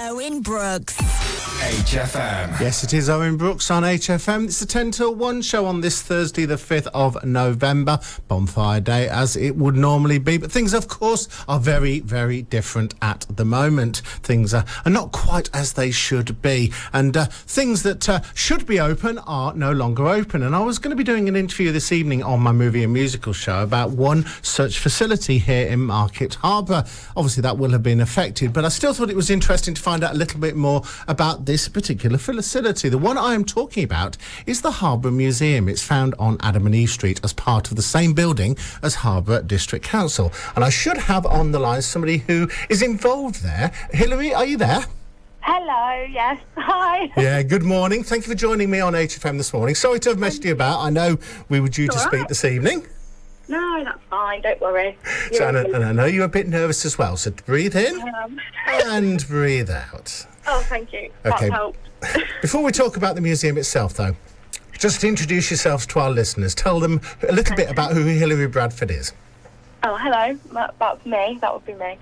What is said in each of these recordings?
Owen Brooks. HFM. Yes, it is Owen Brooks on HFM. It's the 10 till 1 show on this Thursday, the 5th of November. Bonfire Day, as it would normally be. But things, of course, are very, very different at the moment. Things are not quite as they should be. And things that should be open are no longer open. And I was going to be doing an interview this evening on my movie and musical show about one such facility here in Market Harborough. Obviously, that will have been affected. But I still thought it was interesting to find out a little bit more about this particular facility. The one I am talking about is the Harborough Museum. It's found on Adam and Eve Street as part of the same building as Harborough District Council. And I should have on the line somebody who is involved there. Hilary, are you there? Hello, yes. Hi. Yeah, good morning. Thank you for joining me on HFM this morning. Sorry to have messed you about. I know we were due to speak this evening. No, that's fine. Don't worry. So, and I know you're a bit nervous as well. So breathe in and breathe out. Oh, thank you. Okay. That helped. Before we talk about the museum itself, though, just introduce yourselves to our listeners. Tell them a little bit about who Hilary Bradford is. Oh, hello. That's me. That would be me.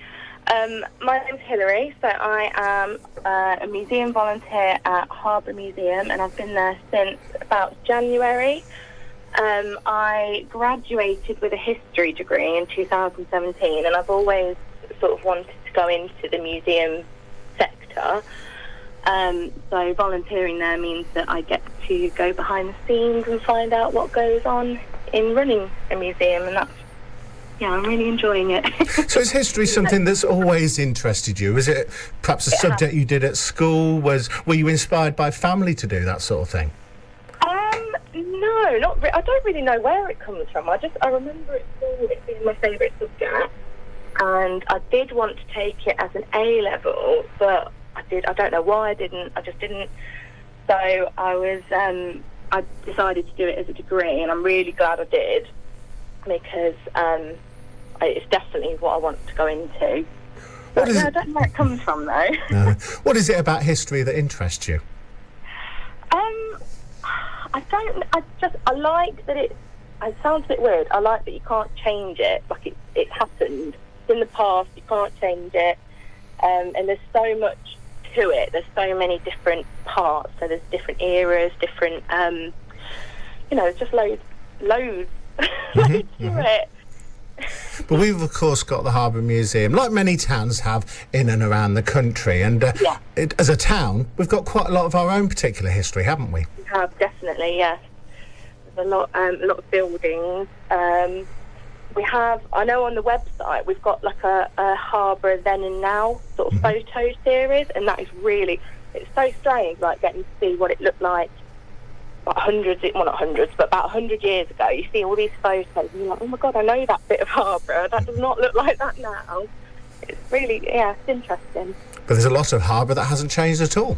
My name's Hilary, so I am a museum volunteer at Harborough Museum, and I've been there since about January. I graduated with a history degree in 2017, and I've always sort of wanted to go into the museum sector. So volunteering there means that I get to go behind the scenes and find out what goes on in running a museum, and I'm really enjoying it. So is history something that's always interested you? Is it perhaps a subject you did at school? Were you inspired by family to do that sort of thing? No, not I don't really know where it comes from. I remember at school it being my favourite subject, and I did want to take it as an A level, but I don't know why I didn't. I just didn't. So I decided to do it as a degree, and I'm really glad I did, because it's definitely what I want to go into. I don't know where it comes from, though. No. What is it about history that interests you? I like that it sounds a bit weird. I like that you can't change it. Like it happened. It's in the past, you can't change it. And there's so much to it. There's so many different parts. So there's different eras, different, just loads to it. But we've, of course, got the Harborough Museum, like many towns have in and around the country. And as a town, we've got quite a lot of our own particular history, haven't we? We have, definitely, yes. There's a lot of buildings. We have, I know on the website, we've got like a Harborough Then and Now sort of photo series, and that is really, it's so strange, like getting to see what it looked like. Not hundreds, but about 100 years ago. You see all these photos and you're like, oh my God, I know that bit of Harborough. That does not look like that now. It's really, it's interesting. But there's a lot of Harborough that hasn't changed at all.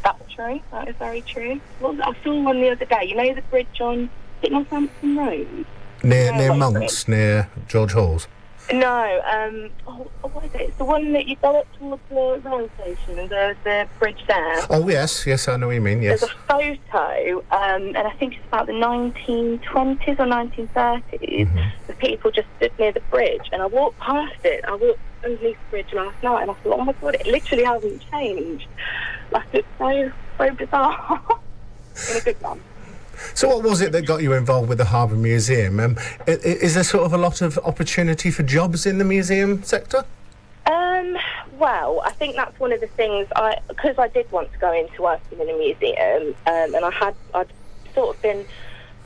That's true. That is very true. Well, I saw one the other day. You know the bridge on, is it Northampton Road? Near Monks, near George Hall's. No, what is it? It's the one that you go up towards the rail station and there's the bridge there. Oh, yes, I know what you mean, yes. There's a photo, and I think it's about the 1920s or 1930s. The people just stood near the bridge, and I walked past it. I walked underneath the bridge last night, and I thought, oh my God, it literally hasn't changed. Like, it's so bizarre. In a good one. So what was it that got you involved with the Harborough Museum? Is there sort of a lot of opportunity for jobs in the museum sector? Well, I think that's one of the things, because I did want to go into working in a museum, and I'd sort of been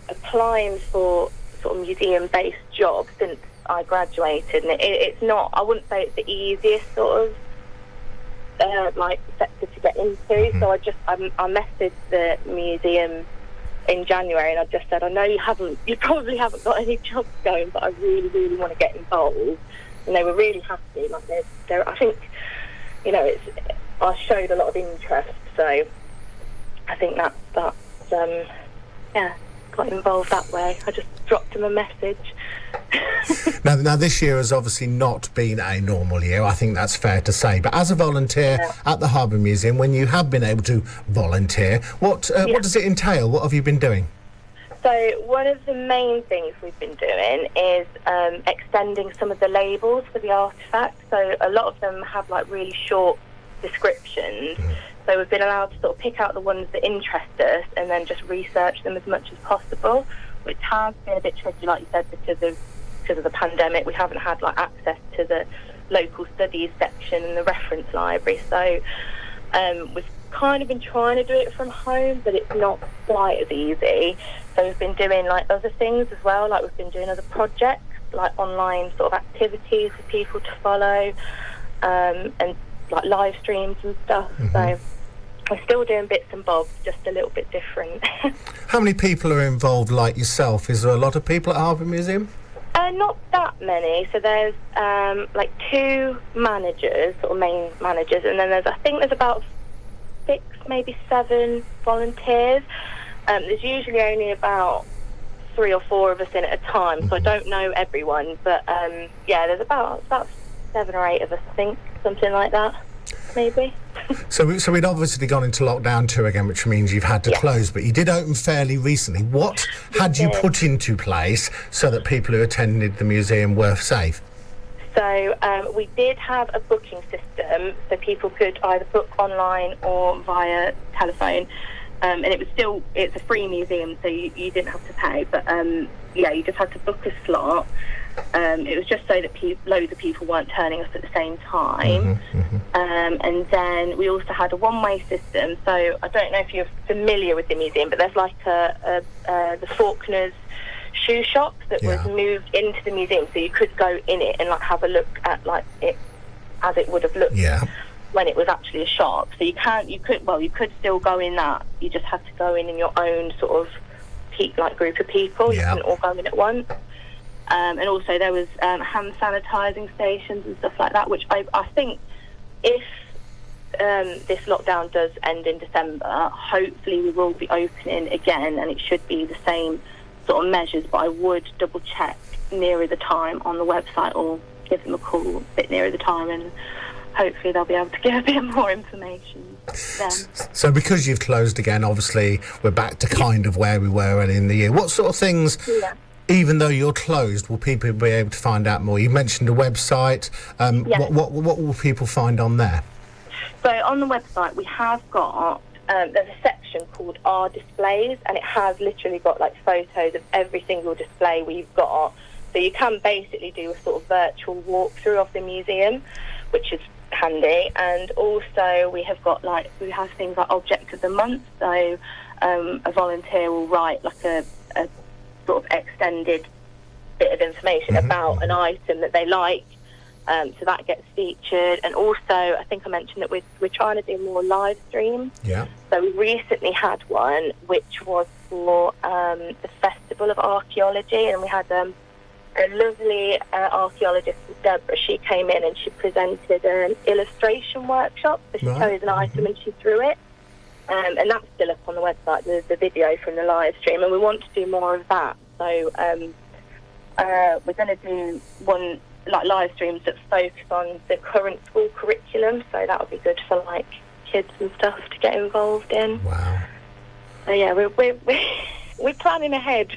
applying for sort of museum-based jobs since I graduated, and it's not, I wouldn't say it's the easiest sort of sector to get into, so I messaged the museum in January, and I just said, I know you probably haven't got any jobs going, but I really, really want to get involved. And they were really happy. Like I think, I showed a lot of interest, so I think that's got involved that way. I just dropped him a message. Now, this year has obviously not been a normal year. I think that's fair to say. But as a volunteer at the Harborough Museum, when you have been able to volunteer, what does it entail? What have you been doing? So one of the main things we've been doing is extending some of the labels for the artefacts. So a lot of them have like really short descriptions. So we've been allowed to sort of pick out the ones that interest us and then just research them as much as possible, which has been a bit tricky, like you said, because of the pandemic. We haven't had like access to the local studies section and the reference library. So we've kind of been trying to do it from home, but it's not quite as easy. So we've been doing like other things as well, like we've been doing other projects, like online sort of activities for people to follow, and like live streams and stuff. So we're still doing bits and bobs, just a little bit different. How many people are involved like yourself? Is there a lot of people at Harborough Museum? Not that many. So there's like 2 managers, sort of main managers, and then I think there's about 6, maybe 7 volunteers. There's usually only about 3 or 4 of us in at a time, so I don't know everyone, but there's about 7 or 8 of us, I think, something like that, maybe. So we'd obviously gone into lockdown 2 again, which means you've had to close, but you did open fairly recently. What had you put into place so that people who attended the museum were safe? So we did have a booking system, so people could either book online or via telephone. And it's a free museum, so you didn't have to pay, but you just had to book a slot. It was just so that loads of people weren't turning up at the same time. And then we also had a one-way system, so I don't know if you're familiar with the museum, but there's like the Faulkner's shoe shop that was moved into the museum, so you could go in it and like have a look at like it as it would have looked when it was actually a shop. So you could still go in that. You just had to go in your own sort of group of people. You couldn't all go in at once. And also there was hand sanitising stations and stuff like that, which I think if this lockdown does end in December, hopefully we will be opening again, and it should be the same sort of measures, but I would double check nearer the time on the website or give them a call a bit nearer the time, and hopefully they'll be able to give a bit more information then. So because you've closed again, obviously we're back to kind of where we were early in the year. What sort of things, even though you're closed, will people be able to find out more? You mentioned a website. What will people find on there? So on the website we have got there's a section called Our Displays, and it has literally got like photos of every single display we've got. So you can basically do a sort of virtual walkthrough of the museum, which is handy. And also we have things like Object of the Month. So a volunteer will write like a sort of extended bit of information about an item that they like. So that gets featured. And also, I think I mentioned that we're trying to do more live streams. Yeah. So we recently had one, which was for the Festival of Archaeology, and we had a lovely archaeologist, Deborah. She came in and she presented an illustration workshop. So she chose an item and she drew it. And that's still up on the website, the video from the live stream. And we want to do more of that. So we're going to do one like live streams that focus on the current school curriculum, so that would be good for like kids and stuff to get involved in. Wow. So yeah, we're planning ahead.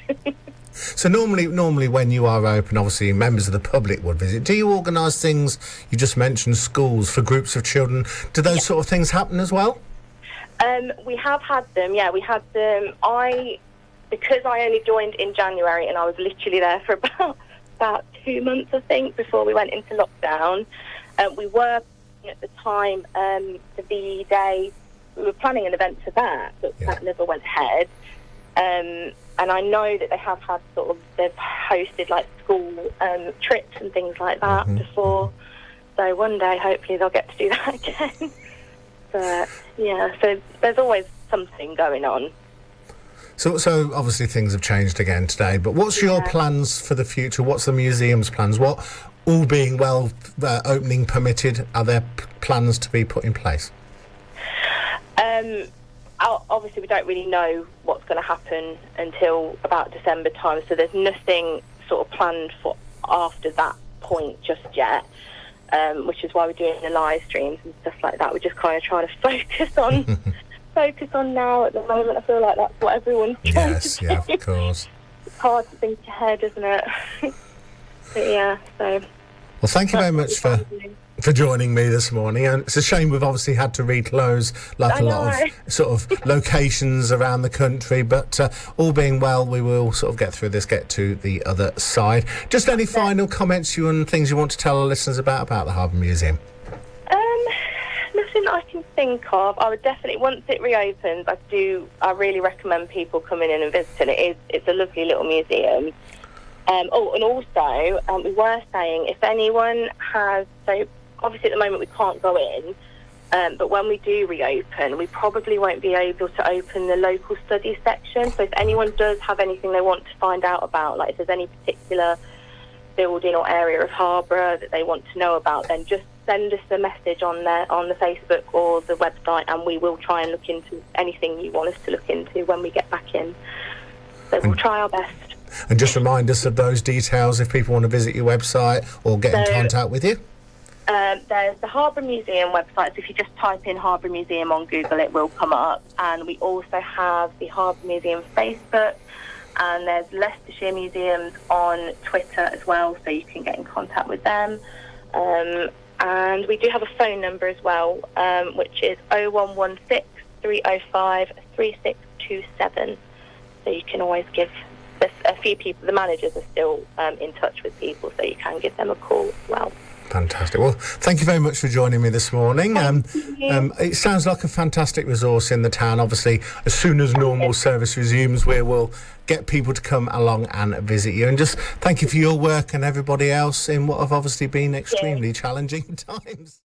So normally when you are open, obviously members of the public would visit. Do you organise things? You just mentioned schools for groups of children. Do those sort of things happen as well? We have had them. Yeah, we had them. Because I only joined in January, and I was literally there for about 2 months, I think, before we went into lockdown. We were at the time the VE Day. We were planning an event for that, but that never went ahead. And I know that they have had they've hosted like school trips and things like that before. So one day, hopefully, they'll get to do that again. But yeah, so there's always something going on. So obviously things have changed again today, but what's your plans for the future? What's the museum's plans? What, all being well, opening permitted, are there plans to be put in place? Obviously we don't really know what's going to happen until about December time, so there's nothing sort of planned for after that point just yet, which is why we're doing the live streams and stuff like that. We're just kind of trying to focus on now at the moment. I feel like that's what everyone's trying to do. Yes, of course. It's hard to think ahead, isn't it? But yeah, so... Well, thank you very much for for joining me this morning. And it's a shame we've obviously had to reclose like a lot of sort of locations around the country, but all being well, we will sort of get through this, get to the other side. Just any final comments and things you want to tell our listeners about the Harborough Museum? Nothing that I can think of. I would definitely, once it reopens, I really recommend people coming in and visiting. It's a lovely little museum. And also, we were saying, if anyone has, so obviously at the moment we can't go in, but when we do reopen, we probably won't be able to open the local studies section. So if anyone does have anything they want to find out about, like if there's any particular building or area of Harborough that they want to know about, then just send us a message on the Facebook or the website, and we will try and look into anything you want us to look into when we get back in. So we'll try our best. And just remind us of those details if people want to visit your website or get in contact with you. There's the Harborough Museum website, so if you just type in Harborough Museum on Google, it will come up. And we also have the Harborough Museum Facebook, and there's Leicestershire Museums on Twitter as well, so you can get in contact with them. And we do have a phone number as well, which is 0116 305 3627. So you can always give a few people, the managers are still in touch with people, so you can give them a call as well. Fantastic. Well, thank you very much for joining me this morning. It sounds like a fantastic resource in the town. Obviously, as soon as normal service resumes, we will get people to come along and visit you. And just thank you for your work and everybody else in what have obviously been extremely challenging times.